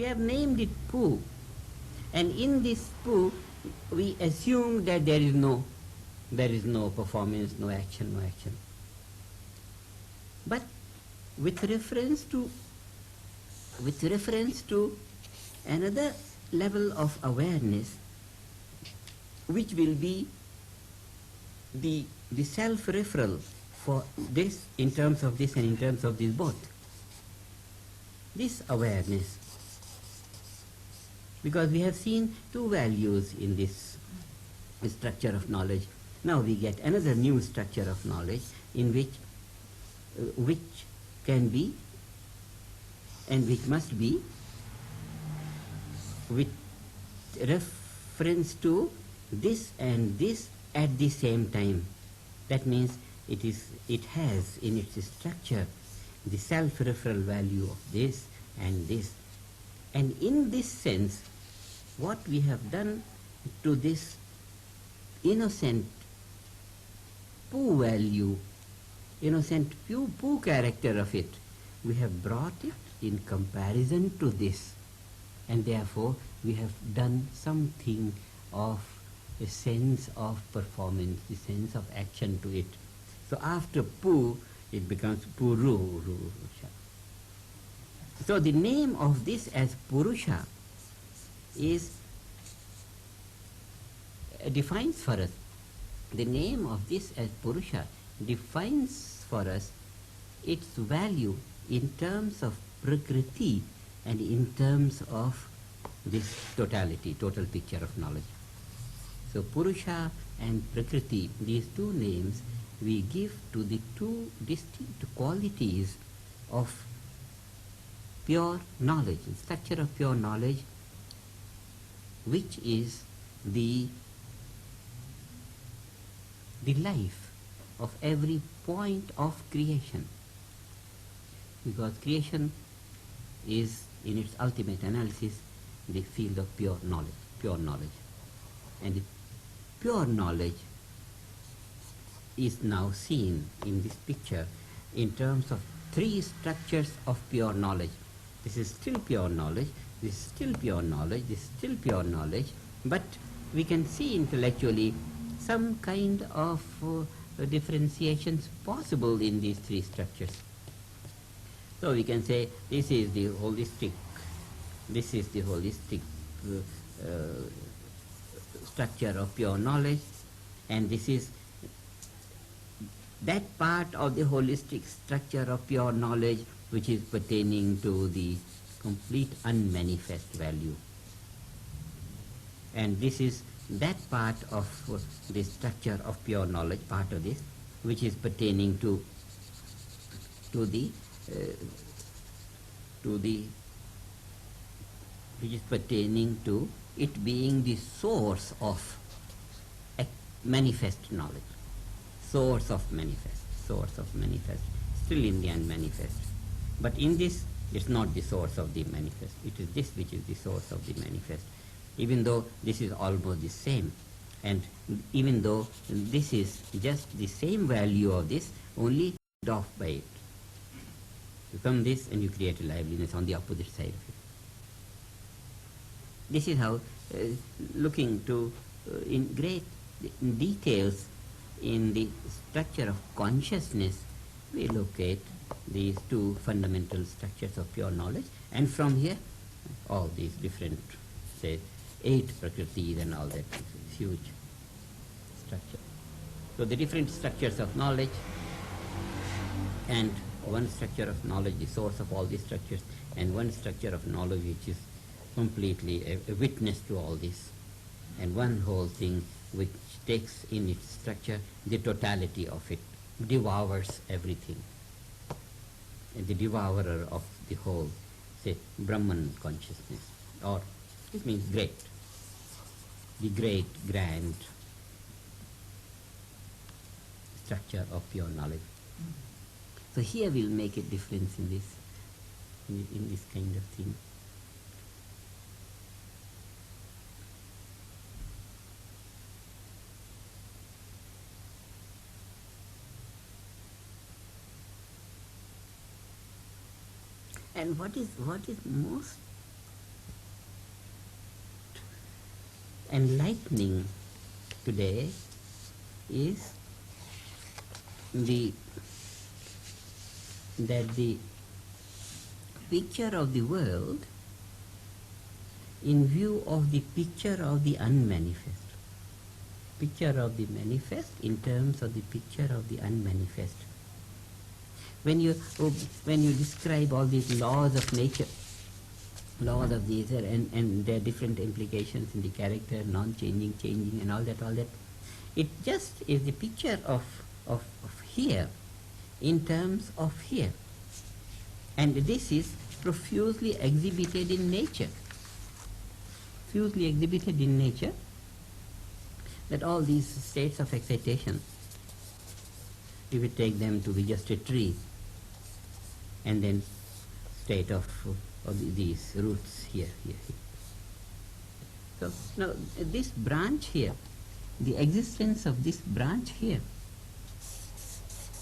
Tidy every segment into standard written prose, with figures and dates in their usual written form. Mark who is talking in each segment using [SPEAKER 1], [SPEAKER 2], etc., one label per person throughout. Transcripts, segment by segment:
[SPEAKER 1] We have named it poo, and in this poo we assume that there is no performance, no action, no action. But with reference to another level of awareness, which will be the self-referral for this in terms of this and in terms of this both. This awareness, because we have seen two values in this structure of knowledge. Now we get another new structure of knowledge in which can be and which must be with reference to this and this at the same time. That means it has in its structure the self-referral value of this and this. And in this sense, what we have done to this innocent poo value, innocent poo character of it, we have brought it in comparison to this, and therefore we have done something of a sense of performance, the sense of action to it. So after poo, it becomes purusha. So the name of this as purusha is defines for us. The name of this as purusha defines for us its value in terms of prakriti and in terms of this totality, total picture of knowledge. So purusha and prakriti, these two names we give to the two distinct qualities of pure knowledge, the structure of pure knowledge, which is the life of every point of creation. Because creation is, in its ultimate analysis, the field of pure knowledge. And the pure knowledge is now seen in this picture in terms of three structures of pure knowledge. This is still pure knowledge, this is still pure knowledge, this is still pure knowledge, but we can see intellectually some kind of differentiations possible in these three structures. So we can say this is the holistic structure of pure knowledge, and this is that part of the holistic structure of pure knowledge which is pertaining to the complete unmanifest value. And this is that part of the structure of pure knowledge, part of this, which is pertaining to it being the source of manifest knowledge, source of manifest, still in the unmanifest. But in this, it's not the source of the manifest, it is this which is the source of the manifest, even though this is almost the same, and even though this is just the same value of this, only off by it. You come this and you create a liveliness on the opposite side of it. This is how, looking to in great details in the structure of consciousness, we locate these two fundamental structures of pure knowledge, and from here all these different, say, 8 prakritis and all that huge structure. So the different structures of knowledge, and one structure of knowledge, the source of all these structures, and one structure of knowledge which is completely a witness to all this, and one whole thing which takes in its structure the totality of it, devours everything. And the devourer of the whole, say, Brahman consciousness, or it means great, the great, grand structure of pure knowledge. So here we'll make a difference in this, in this kind of thing. And what is most enlightening today is that the picture of the world in view of the picture of the unmanifest. Picture of the manifest in terms of the picture of the unmanifest. When you describe all these laws of nature, laws of nature and their different implications in the character, non-changing, changing and all that, it just is the picture of here in terms of here. And this is profusely exhibited in nature. Profusely exhibited in nature, that all these states of excitation, if we take them to be just a tree, and then state of these roots here. So now this branch here, the existence of this branch here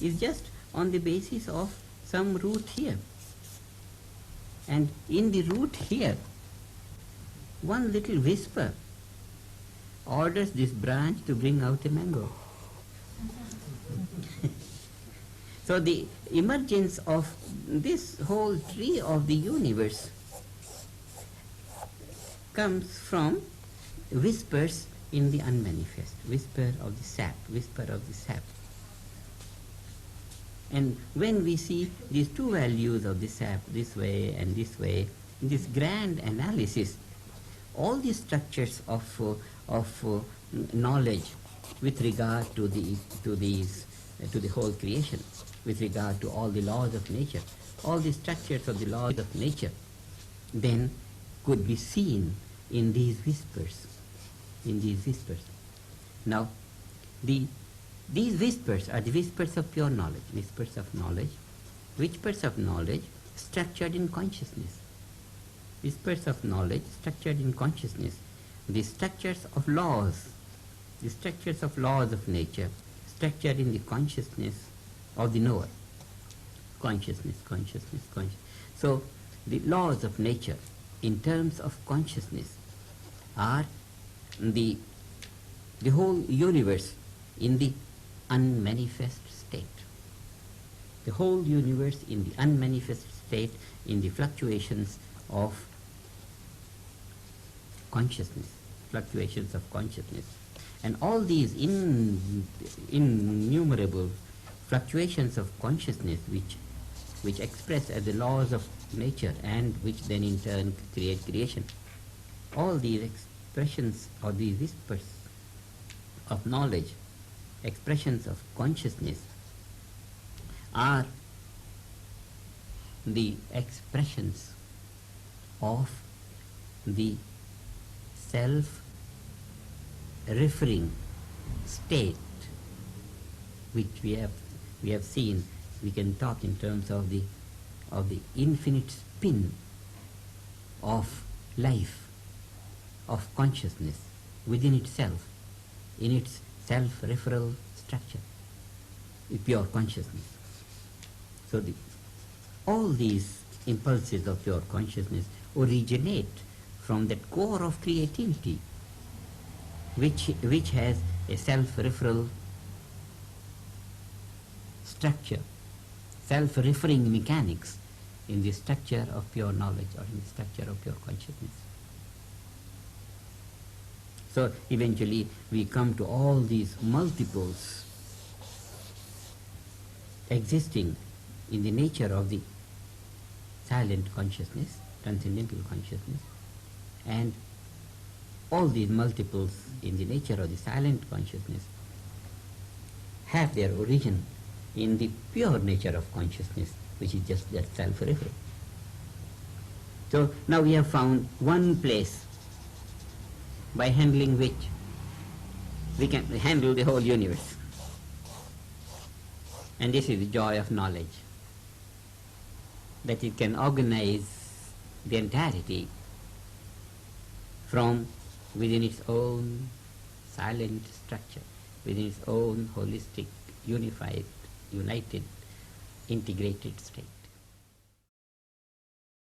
[SPEAKER 1] is just on the basis of some root here. And in the root here, one little whisper orders this branch to bring out a mango. So the emergence of this whole tree of the universe comes from whispers in the unmanifest, whisper of the sap. And when we see these two values of the sap, this way and this way, in this grand analysis, all the structures of knowledge with regard to the whole creation, with regard to all the laws of nature, all the structures of the laws of nature, then could be seen in these whispers. Now, these whispers are the whispers of pure knowledge, whispers of knowledge structured in consciousness. Whispers of knowledge structured in consciousness. The structures of laws of nature structured in the consciousness of the knower. Consciousness. So the laws of nature in terms of consciousness are the whole universe in the unmanifest state. The whole universe in the unmanifest state, in the fluctuations of consciousness. And all these innumerable fluctuations of consciousness which express as the laws of nature and which then in turn create creation, all these expressions or these whispers of knowledge, expressions of consciousness, are the expressions of the self-referring state which we have seen. We can talk in terms of the infinite spin of life, of consciousness within itself, in its self-referral structure, pure consciousness. So all these impulses of pure consciousness originate from that core of creativity which has a self-referral structure, self-referring mechanics in the structure of pure knowledge or in the structure of pure consciousness. So eventually we come to all these multiples existing in the nature of the silent consciousness, transcendental consciousness, and all these multiples in the nature of the silent consciousness have their origin in the pure nature of consciousness, which is just that self-referral. So now we have found one place by handling which we can handle the whole universe. And this is the joy of knowledge, that it can organize the entirety from within its own silent structure, within its own holistic, unified, united, integrated state.